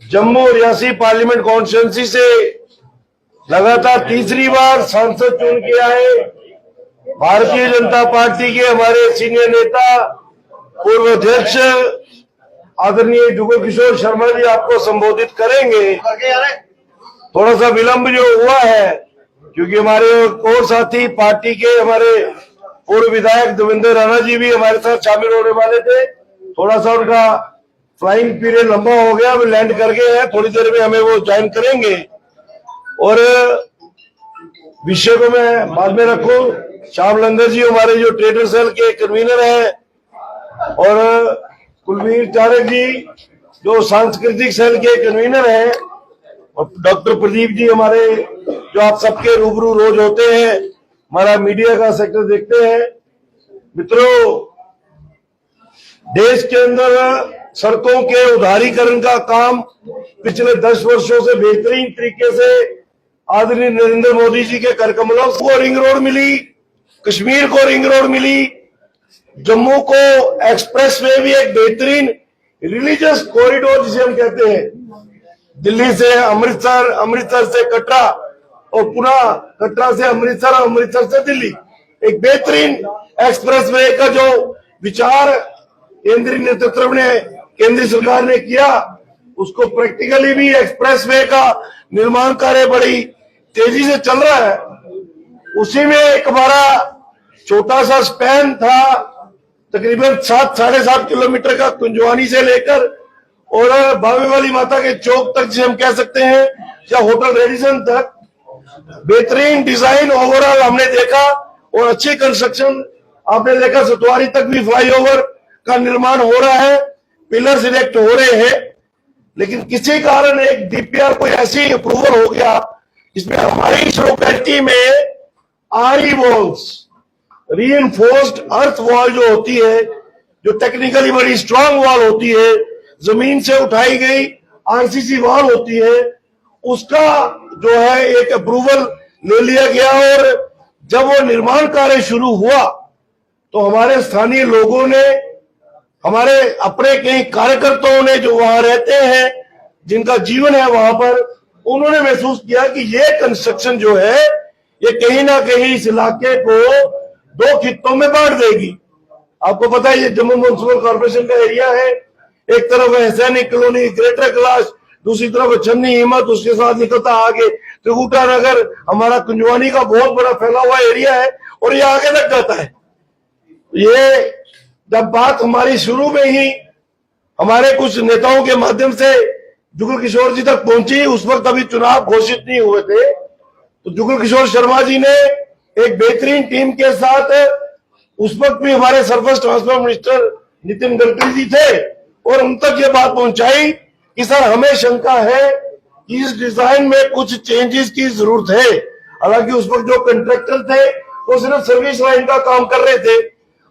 Jammu Reasi parliament constituency से लगातार तीसरी बार सांसद चुन के आए भारतीय जनता पार्टी के हमारे सीनियर नेता पूर्व अध्यक्ष आदरणीय जुगल किशोर शर्मा जी आपको संबोधित करेंगे। थोड़ा सा विलंब जो हुआ है क्योंकि हमारे और साथी पार्टी के हमारे पूर्व विधायक देवेंद्र राणा जी भी हमारे साथ शामिल होने वाले थे। थोड़ा सा उनका फ्लाइंग पीरियड लंबा हो गया, अब लैंड कर गए हैं, थोड़ी देर में हमें वो ज्वाइन करेंगे। और विषय को मैं बाद में रखूं, श्याम लंगर जी हमारे जो ट्रेडर सेल के कन्वीनर हैं और कुलवीर चारक जी जो सांस्कृतिक सेल के कन्वीनर हैं और डॉक्टर प्रदीप जी हमारे जो आप सबके रूबरू रोज होते हैं, हमारा मीडिया का सेक्टर देखते हैं। मित्रों, देश के अंदर सड़कों के उदारीकरण का काम पिछले 10 वर्षों से बेहतरीन तरीके से आदरणीय नरेंद्र मोदी जी के करकमलों को रिंग रोड मिली, कश्मीर को रिंग रोड मिली, जम्मू को एक्सप्रेस वे भी एक बेहतरीन रिलीजियस कॉरिडोर जिसे हम कहते हैं, दिल्ली से अमृतसर, अमृतसर से कटरा और पुनः कटरा से अमृतसर और अमृतसर से दिल्ली, एक बेहतरीन एक्सप्रेस वे का जो विचार केंद्रीय नेतृत्व ने, केंद्रीय सरकार ने किया, उसको प्रैक्टिकली भी एक्सप्रेस वे का निर्माण कार्य बड़ी तेजी से चल रहा है। उसी में एक हमारा छोटा सा स्पैन था, तकरीबन 7-7.5 किलोमीटर का, कुंजवानी से लेकर और बावे वाली माता के चौक तक जिसे हम कह सकते हैं, या होटल रेडिसन तक बेहतरीन डिजाइन ओवरऑल हमने देखा और अच्छी कंस्ट्रक्शन आपने देखा। सतवारी तक भी फ्लाईओवर का निर्माण हो रहा है, पिलर्स इरेक्ट हो रहे हैं, लेकिन किसी कारण एक डीपीआर कोई ऐसी अप्रूवल हो गया जिसमें हमारी इस लोकेलिटी में आरी वॉल्स, रीइंफोर्स्ड अर्थ वॉल जो होती है, जो टेक्निकली बड़ी स्ट्रांग वॉल होती है, जमीन से उठाई गई आरसीसी वॉल होती है, उसका जो है एक अप्रूवल ले लिया गया। और जब वो निर्माण कार्य शुरू हुआ तो हमारे स्थानीय लोगों ने, हमारे अपने कई कार्यकर्ताओं ने जो वहां रहते हैं, जिनका जीवन है वहां पर, उन्होंने महसूस किया कि ये कंस्ट्रक्शन जो है ये कहीं ना कहीं इस इलाके को 2 खित्तों में बांट देगी। आपको पता है ये जम्मू म्युनिसिपल कॉर्पोरेशन का एरिया है, एक तरफ है सैनिक कॉलोनी, ग्रेटर कैलाश, दूसरी तरफ छन्नी हिम्मत, उसके साथ निकलता आगे त्रिकुटा नगर, हमारा कुंजवानी का बहुत बड़ा फैला हुआ एरिया है और ये आगे तक जाता है। ये जब बात हमारी शुरू में ही हमारे कुछ नेताओं के माध्यम से जुगल किशोर जी तक पहुंची, उस वक्त अभी चुनाव घोषित नहीं हुए थे, तो जुगल किशोर शर्मा जी ने एक बेहतरीन टीम के साथ, उस वक्त भी हमारे surface transport minister Nitin Gadkari ji थे, और उन तक ये बात पहुंचाई कि सर हमें शंका है कि इस डिजाइन में कुछ चेंजेस की जरूरत है। हालांकि उस वक्त जो कंट्रैक्टर थे वो सिर्फ सर्विस लाइन का काम कर रहे थे,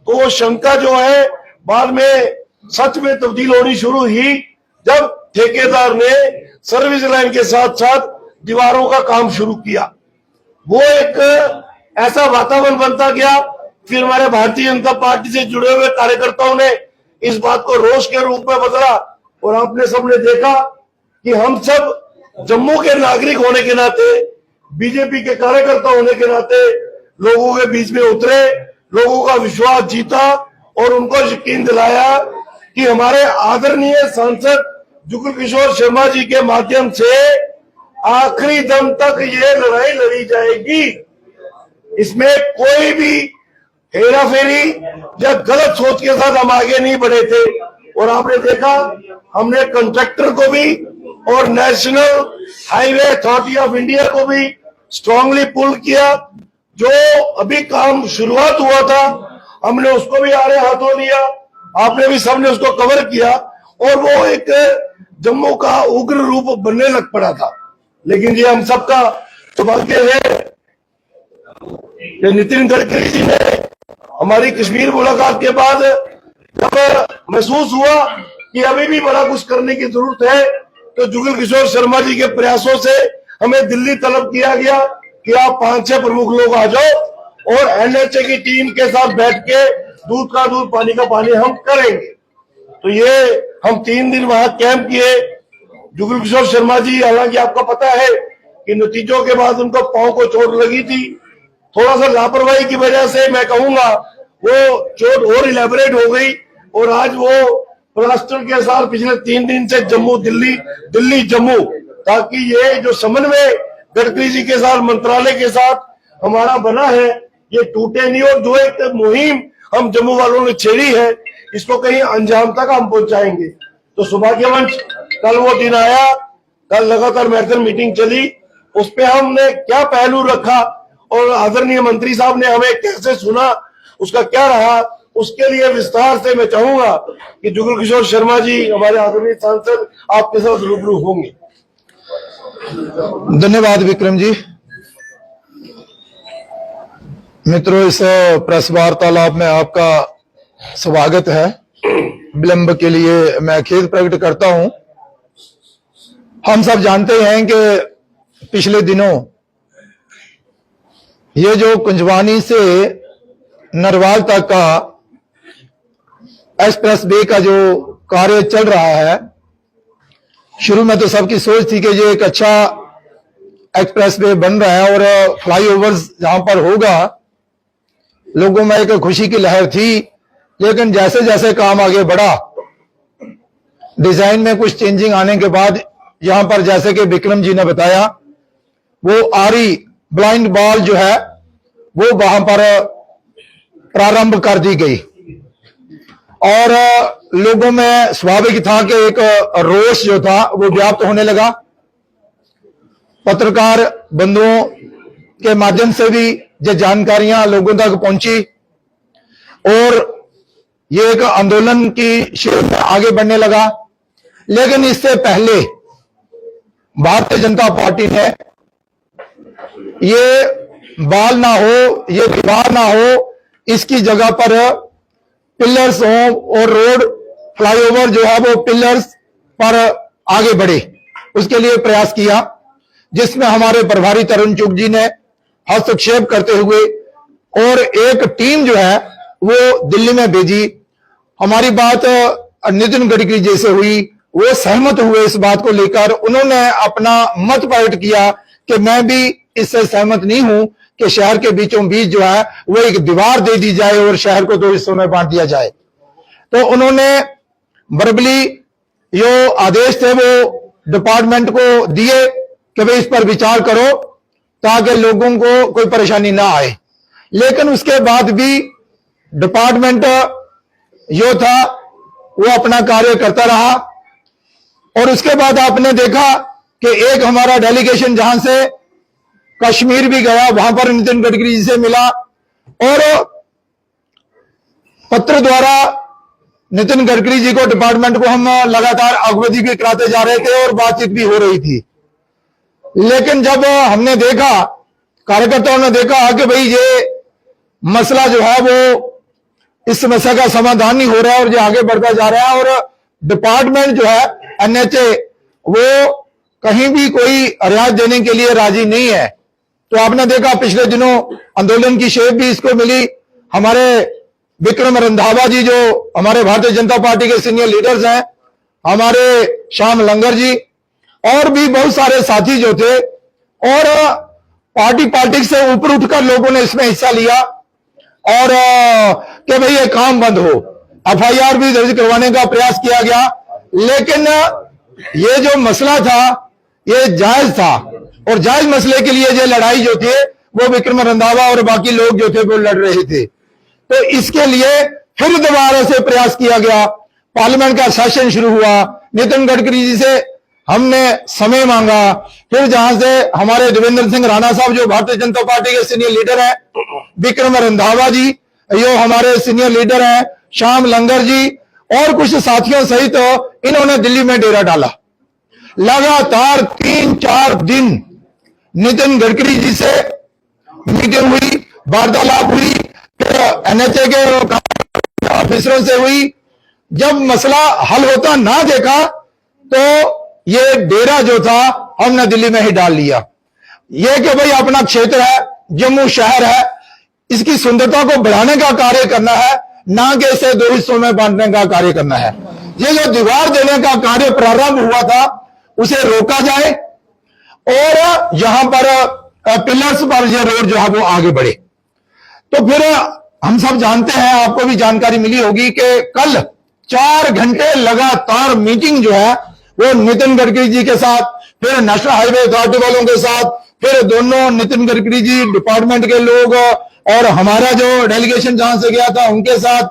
तो वो शंका जो है बाद में सच में तब्दील होनी शुरू हुई जब ठेकेदार ने सर्विस लाइन के साथ साथ दीवारों का काम शुरू किया। वो एक ऐसा वातावरण बनता गया। फिर हमारे भारतीय जनता पार्टी से जुड़े हुए कार्यकर्ताओं ने इस बात को रोष के रूप में बदला और आपने सबने देखा कि हम सब जम्मू के नागरिक होने के नाते, बीजेपी के कार्यकर्ता होने के नाते लोगों के बीच में उतरे, लोगों का विश्वास जीता और उनको यकीन दिलाया कि हमारे आदरणीय सांसद जुगल किशोर शर्मा जी के माध्यम से आखिरी दम तक ये लड़ाई लड़ी जाएगी। इसमें कोई भी हेरा फेरी या गलत सोच के साथ हम आगे नहीं बढ़े थे। और आपने देखा हमने कंट्रैक्टर को भी और national highway authority of India को भी स्ट्रांगली पुल किया। जो अभी काम शुरुआत हुआ था हमने उसको भी आड़े हाथों लिया, आपने भी सबने उसको कवर किया और वो एक जम्मू का उग्र रूप बनने लग पड़ा था। लेकिन ये हम सबका सौभाग्य है कि नितिन गडकरी जी ने हमारी कश्मीर मुलाकात के बाद जब महसूस हुआ कि अभी भी बड़ा कुछ करने की जरूरत है, तो जुगल किशोर शर्मा जी के प्रयासों से हमें दिल्ली तलब किया गया कि आप 5-6 प्रमुख लोग आ जाओ और एनएचए की टीम के साथ बैठ के दूध का दूध पानी का पानी हम करेंगे। तो ये हम 3 दिन वहां कैंप किए, जुगल किशोर शर्मा जी, हालांकि आपको पता है कि नतीजों के बाद उनको पांव को चोट लगी थी, थोड़ा सा लापरवाही की वजह से मैं कहूंगा वो चोट और इलेबरेट हो गई और आज वो प्लास्टर के साथ पिछले 3 दिन से जम्मू दिल्ली, दिल्ली जम्मू, ताकि ये जो समन्वय गडकरी जी के साथ, मंत्रालय के साथ हमारा बना है, ये टूटे नहीं। और जो एक मुहिम हम जम्मू वालों ने छेड़ी है, इसको कहीं अंजाम तक हम पहुंचाएंगे। तो सौभाग्यवंश कल वो दिन आया, कल लगातार मैराथन मीटिंग चली, उस पे हमने क्या पहलू रखा और आदरणीय मंत्री साहब ने हमें कैसे सुना, उसका क्या रहा, उसके लिए विस्तार से मैं चाहूंगा कि जुगल किशोर शर्मा जी, हमारे आदरणीय सांसद, आपके साथ रूबरू होंगे। धन्यवाद विक्रम जी। मित्रों, इस प्रेस वार्तालाप में आपका स्वागत है। विलंब के लिए मैं खेद प्रकट करता हूं। हम सब जानते हैं कि पिछले दिनों ये जो कुंजवानी से नरवाल तक का एक्सप्रेस वे का जो कार्य चल रहा है, शुरू में तो सबकी सोच थी कि ये एक अच्छा एक्सप्रेस वे बन रहा है और फ्लाईओवर्स जहां पर होगा, लोगों में एक खुशी की लहर थी। लेकिन जैसे जैसे काम आगे बढ़ा, डिजाइन में कुछ चेंजिंग आने के बाद यहां पर, जैसे कि विक्रम जी ने बताया, वो आरी ब्लाइंड बॉल जो है वो वहां पर प्रारंभ कर दी गई और लोगों में स्वाभाविक था कि एक रोष जो था वो व्याप्त होने लगा। पत्रकार बंधुओं के माध्यम से भी ये जानकारियां लोगों तक पहुंची और ये एक आंदोलन की शेर में आगे बढ़ने लगा। लेकिन इससे पहले भारतीय जनता पार्टी ने ये बाल ना हो, ये दीवार ना हो, इसकी जगह पर पिलर्स हो और रोड फ्लाईओवर जो है वो पिलर्स पर आगे बढ़े, उसके लिए प्रयास किया, जिसमें हमारे प्रभारी तरुण चुग जी ने हस्तक्षेप करते हुए और एक टीम जो है वो दिल्ली में भेजी। हमारी बात नितिन गडकरी जी से हुई, वो सहमत हुए इस बात को लेकर। उन्होंने अपना मत प्रकट किया कि मैं भी इससे सहमत नहीं हूं कि शहर के बीचों बीच जो है वो एक दीवार दे दी जाए और शहर को 2 हिस्सों में बांट दिया जाए। तो उन्होंने वर्बली जो आदेश थे वो डिपार्टमेंट को दिए कि भाई इस पर विचार करो ताकि लोगों को कोई परेशानी ना आए। लेकिन उसके बाद भी डिपार्टमेंट जो था वो अपना कार्य करता रहा और उसके बाद आपने देखा कि एक हमारा डेलीगेशन जहां से कश्मीर भी गया, वहां पर नितिन गडकरी जी से मिला और पत्र द्वारा नितिन गडकरी जी को, डिपार्टमेंट को हम लगातार अवगति भी कराते जा रहे थे और बातचीत भी हो रही थी। लेकिन जब हमने देखा, कार्यकर्ताओं ने देखा कि भाई ये मसला जो है वो, इस समस्या का समाधान नहीं हो रहा है और ये आगे बढ़ता जा रहा है और डिपार्टमेंट जो है एनएचए वो कहीं भी कोई रियायत देने के लिए राजी नहीं है। तो आपने देखा पिछले दिनों आंदोलन की शेप भी इसको मिली। हमारे विक्रम रंधावा जी जो हमारे भारतीय जनता पार्टी के सीनियर लीडर्स हैं, हमारे श्याम लंगर जी और भी बहुत सारे साथी जो थे, और पार्टी पॉलिटिक्स से ऊपर उठकर लोगों ने इसमें हिस्सा लिया और कि भाई ये काम बंद हो, एफआईआर भी दर्ज करवाने का प्रयास किया गया। लेकिन ये जो मसला था ये जायज था और जायज मसले के लिए ये लड़ाई जो थी वो विक्रम रंधावा और बाकी लोग जो थे वो लड़ रहे थे। तो इसके लिए फिर दोबारा से प्रयास किया गया, पार्लियामेंट का सेशन शुरू हुआ, नितिन गडकरी जी से हमने समय मांगा, फिर जहां से हमारे देवेंद्र सिंह राणा साहब जो भारतीय जनता पार्टी के सीनियर लीडर हैं, विक्रम रंधावा जी जो हमारे सीनियर लीडर हैं, श्याम लंगर जी और कुछ साथियों सहित इन्होंने दिल्ली में डेरा डाला। लगातार 3-4 दिन नितिन गडकरी जी से मीटिंग हुई, वार्तालाप हुई, एनएचए के ऑफिसरों से हुई। जब मसला हल होता ना देखा तो ये डेरा जो था हमने दिल्ली में ही डाल लिया। ये कि भाई अपना क्षेत्र है, जम्मू शहर है, इसकी सुंदरता को बढ़ाने का कार्य करना है, ना कि इसे 2 हिस्सों में बांटने का कार्य करना है। ये जो दीवार देने का कार्य प्रारंभ हुआ था उसे रोका जाए और यहां पर पिलर्स पर यह रोड जो है वो आगे बढ़े। तो फिर हम सब जानते हैं, आपको भी जानकारी मिली होगी कि कल 4 घंटे लगातार मीटिंग जो है वो नितिन गडकरी जी के साथ, फिर नेशनल हाईवे अथॉरिटी वालों के साथ, फिर दोनों नितिन गडकरी जी डिपार्टमेंट के लोग और हमारा जो डेलीगेशन जहां से गया था उनके साथ,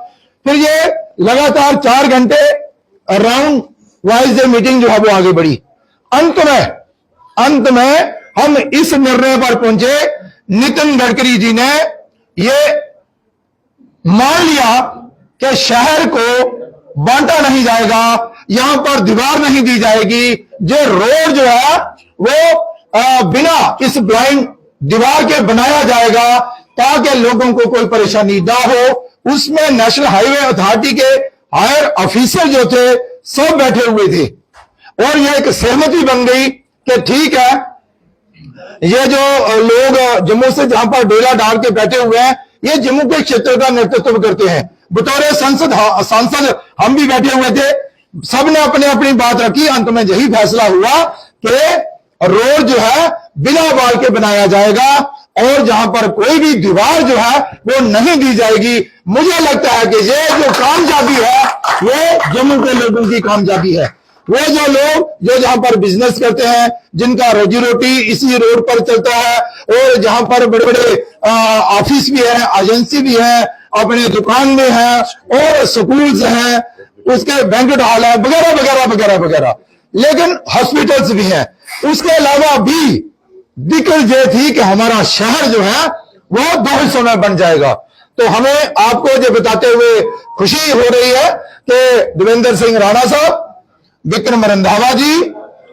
फिर ये लगातार 4 घंटे राउंड वाइज मीटिंग जो है वो आगे बढ़ी। अंत में हम इस निर्णय पर पहुंचे, नितिन गडकरी जी ने ये मान लिया कि शहर को बांटा नहीं जाएगा, यहां पर दीवार नहीं दी जाएगी, जो रोड जो है वो बिना इस ब्लाइंड दीवार के बनाया जाएगा ताकि लोगों को कोई परेशानी ना हो। उसमें नेशनल हाईवे अथॉरिटी के हायर ऑफिसर जो थे सब बैठे हुए थे और यह एक सहमति बन गई कि ठीक है, ये जो लोग जम्मू से जहां पर डेरा डाल के बैठे हुए हैं, ये जम्मू के क्षेत्र का नेतृत्व करते हैं। बतौर सांसद हम भी बैठे हुए थे, सबने अपने अपनी बात रखी। अंत में यही फैसला हुआ कि रोड जो है बिना वाल के बनाया जाएगा और जहां पर कोई भी दीवार जो है वो नहीं दी जाएगी। मुझे लगता है कि ये जो कामयाबी है ये जम्मू के लोगों की कामयाबी है। वो जो लोग जो जहां पर बिजनेस करते हैं, जिनका रोजी रोटी इसी रोड पर चलता है और जहां पर बड़े बड़े ऑफिस भी है, एजेंसी भी है, अपने दुकान में है और स्कूल्स हैं, उसके बैंक्वेट हॉल है वगैरह वगैरह वगैरह वगैरह, लेकिन हॉस्पिटल्स भी हैं। उसके अलावा भी दिक्कत ये थी कि हमारा शहर जो है वो 2 हिस्सों में बन जाएगा। तो हमें आपको ये बताते हुए खुशी हो रही है कि देवेंद्र सिंह राणा साहब, विक्रम रंधावा जी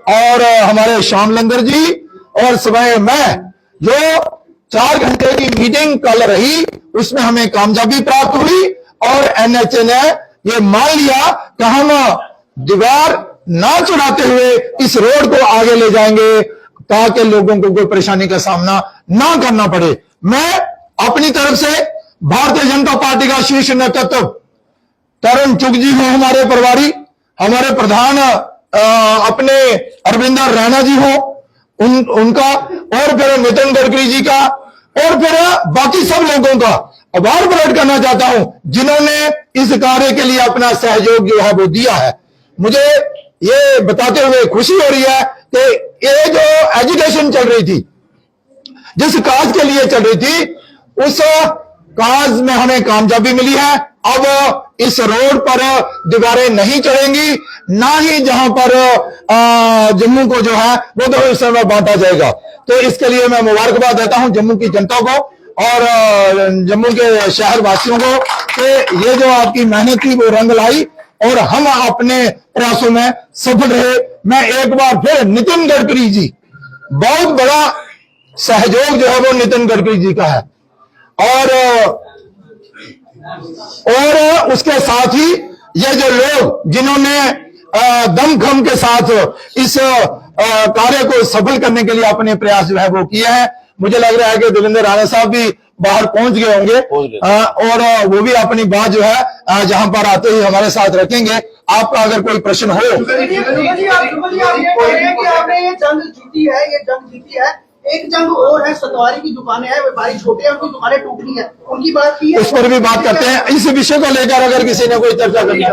और हमारे श्याम लंगर जी और समय में जो 4 घंटे की मीटिंग कल रही उसमें हमें कामयाबी प्राप्त हुई और एनएचए ने ये मान लिया कि हम दीवार ना चढ़ाते हुए इस रोड को आगे ले जाएंगे ताकि लोगों को कोई परेशानी का सामना ना करना पड़े। मैं अपनी तरफ से भारतीय जनता पार्टी का शीर्ष नेतृत्व, तरुण चुग जी हो हमारे प्रभारी, हमारे प्रधान अपने अरविंदर रैना जी हो उनका, और फिर नितिन गडकरी जी का, और फिर बाकी सब लोगों का आभार प्रकट करना चाहता हूं जिन्होंने इस कार्य के लिए अपना सहयोग जो है वो दिया है। मुझे ये बताते हुए खुशी हो रही है कि ये जो एजुकेशन चल रही थी, जिस काज के लिए चल रही थी, उस काज में हमें कामयाबी मिली है। अब इस रोड पर दीवारें नहीं चढ़ेंगी, ना ही जहां पर जम्मू को जो है वो 2 हिस्सों में बांटा जाएगा। तो इसके लिए मैं मुबारकबाद देता हूं जम्मू की जनता को और जम्मू के शहर वासियों को कि ये जो आपकी मेहनत थी वो रंग लाई और हम अपने प्रयासों में सफल रहे। मैं एक बार फिर नितिन गडकरी जी, बहुत बड़ा सहयोग जो है वो नितिन गडकरी जी का है और उसके साथ ही ये जो लोग जिन्होंने दमखम के साथ इस कार्य को सफल करने के लिए अपने प्रयास जो है वो किए हैं। मुझे लग रहा है कि देवेंद्र राणा साहब भी बाहर पहुंच गए होंगे और वो भी अपनी बात जो है जहां पर आते ही हमारे साथ रखेंगे। आपका अगर कोई प्रश्न हो। आप ये कह रहे हैं कि आपने ये जंग जीती है, एक जंग और है, सतवारी की दुकानें हैं, व्यापारी छोटे हैं, उनकी दुकानें टूटनी है, उनकी बात की है, उस पर भी बात करते हैं। इस विषय को लेकर अगर किसी ने कोई चर्चा करनी है,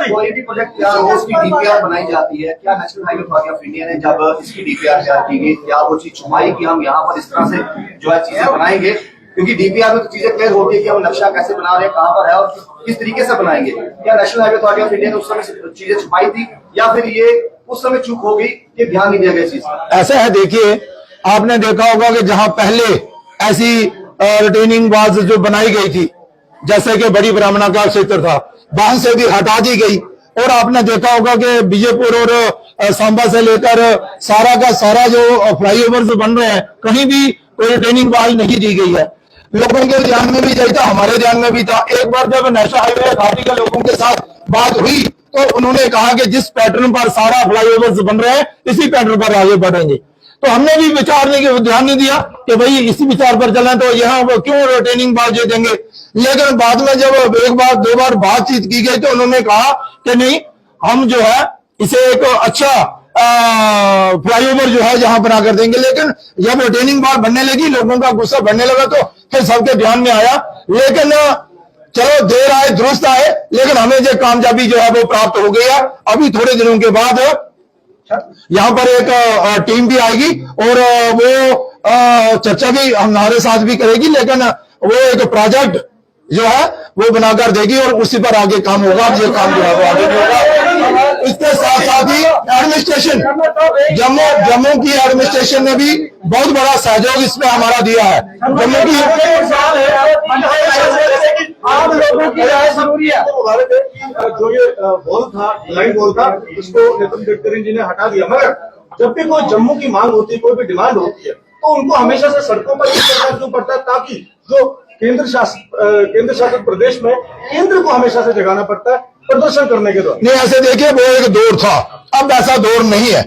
कोई भी प्रोजेक्ट तैयार हो उसकी डीपीआर बनाई जाती है। क्या national highway authority of India ने जब इसकी डीपीआर तैयार की गई, क्या वो चीज छुपाई कि हम यहाँ पर इस तरह से जो है चीजें बनाएंगे? क्योंकि डीपीआर में तो चीजें क्लियर होती है कि हम नक्शा कैसे बना रहे हैं, कहाँ पर है और किस तरीके से बनाएंगे। क्या national highway authority of India ने उस समय चीजें छुपाई थी या फिर ये उस समय चूक हो गई कि ध्यान नहीं दिया गया चीज? ऐसा है, देखिए आपने देखा होगा कि जहां पहले ऐसी रिटेनिंग वॉल्स जो बनाई गई थी, जैसे कि बड़ी ब्राह्मणा का क्षेत्र था, वहां से भी हटा दी गई और आपने देखा होगा कि बीजेपुर और सांबा से लेकर सारा का सारा जो फ्लाईओवर्स बन रहे हैं, कहीं भी कोई रिटेनिंग वॉल नहीं दी गई है। लोगों के ध्यान में भी यही था, हमारे ध्यान में भी था। एक बार जब नेशनल हाईवे अथॉरिटी के लोगों के साथ बात हुई तो उन्होंने कहा कि जिस पैटर्न पर सारा फ्लाईओवर्स बन रहे हैं इसी पैटर्न पर आगे बढ़ेंगे। तो हमने भी विचारने के ध्यान नहीं दिया कि भाई इसी विचार पर चलें, तो यहाँ वो क्यों रिटेनिंग वॉल जो देंगे। लेकिन बाद में जब एक बार 2 बार बातचीत की गई तो उन्होंने कहा कि नहीं, हम जो है इसे एक अच्छा फ्लाईओवर जो है जहां बना कर देंगे। लेकिन जब रिटेनिंग वॉल बनने लगी, लोगों का गुस्सा बढ़ने लगा, तो फिर सबके ध्यान में आया। लेकिन चलो देर आए दुरुस्त आए, लेकिन हमें जो कामयाबी जो है वो प्राप्त हो गई है। अभी थोड़े दिनों के बाद यहां पर एक टीम भी आएगी और वो चर्चा भी हमारे साथ भी करेगी, लेकिन वो एक प्रोजेक्ट जो है वो बनाकर देगी और उसी पर आगे काम होगा। ये काम जो है वो आगे भी होगा। इसके साथ साथ ही एडमिनिस्ट्रेशन, जम्मू की एडमिनिस्ट्रेशन ने भी बहुत बड़ा सहयोग इसमें हमारा दिया है। जम्मू की आप लोगों की राय जरूरी है। जो ये वॉल था, लाइन वॉल था, उसको नितिन गडकरी जी ने हटा दिया। मगर जब भी कोई जम्मू की मांग होती है, कोई भी डिमांड होती है, तो उनको हमेशा से सड़कों पर करना क्यों पड़ता है, ताकि जो केंद्र शासित प्रदेश में केंद्र को हमेशा से जगाना पड़ता है प्रदर्शन करने के दौरान। नहीं, ऐसे देखिए वो एक दौर था, अब ऐसा दौर नहीं है।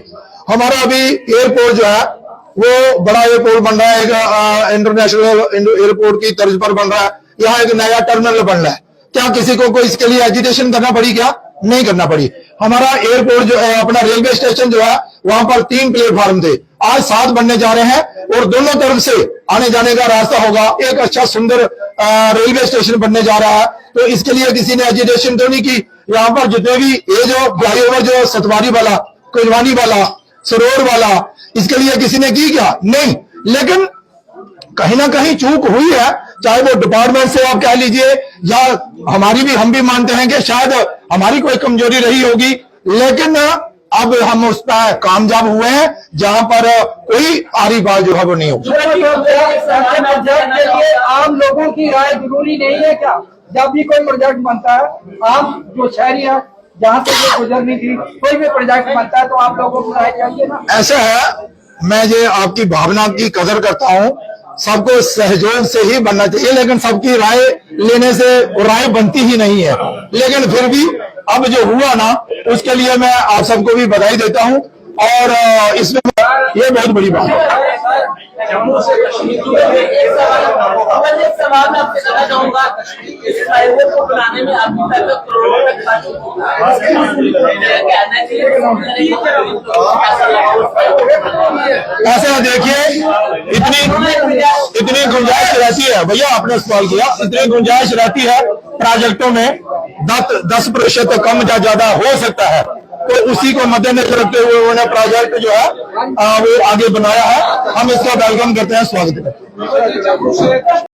हमारा अभी एयरपोर्ट जो है वो बड़ा एयरपोर्ट बन रहा है, एक इंटरनेशनल एयरपोर्ट की तर्ज पर बन रहा है। यहाँ एक नया टर्मिनल बन रहा है। क्या किसी को इसके लिए एजिटेशन करना पड़ी? क्या नहीं करना पड़ी। हमारा एयरपोर्ट जो है, अपना रेलवे स्टेशन जो है, वहां पर 3 प्लेटफॉर्म थे, आज 7 बनने जा रहे हैं और दोनों तरफ से आने जाने का रास्ता होगा। एक अच्छा सुंदर रेलवे स्टेशन बनने जा रहा है। तो इसके लिए किसी ने एजिटेशन तो नहीं की। यहाँ पर जितने भी ये जो फ्लाईओवर जो सतवारी वाला, कुंजवानी वाला, सरोवर वाला, इसके लिए किसी ने की क्या? नहीं। लेकिन कहीं ना कहीं चूक हुई है, चाहे वो डिपार्टमेंट से आप कह लीजिए या हम भी मानते हैं कि शायद हमारी कोई कमजोरी रही होगी। लेकिन अब हम उस पर कामयाब हुए हैं, जहां पर कोई आरी बात जो है वो नहीं होगी। आम लोगों की राय जरूरी नहीं है क्या? जब भी कोई प्रोजेक्ट बनता है, आम जो शहरी है जहाँ से ये गुजरनी थी, कोई भी प्रोजेक्ट बनता है तो आप लोगों को राय चाहिए ना। ऐसा है, मैं ये आपकी भावना की कदर करता हूं। सबको सहयोग से ही बनना चाहिए, लेकिन सबकी राय लेने से राय बनती ही नहीं है। लेकिन फिर भी अब जो हुआ ना, उसके लिए मैं आप सबको भी बधाई देता हूं और इसमें ये बहुत बड़ी बात है। जम्मू से कश्मीर एक सवाल मैं आपसे करना चाहूंगा, इस फ्लाईओवर को बनाने में अभी तक करोड़ों का खर्च हुआ है। ऐसा देखिए, इतनी गुंजाइश रहती है। भैया आपने सवाल किया, इतनी गुंजाइश रहती है प्रोजेक्टों में 10% कम या ज्यादा हो सकता है। तो उसी को मद्देनजर रखते हुए उन्होंने प्रोजेक्ट जो है वो आगे बनाया है। हम इसका वेलकम करते हैं, स्वागत करते हैं।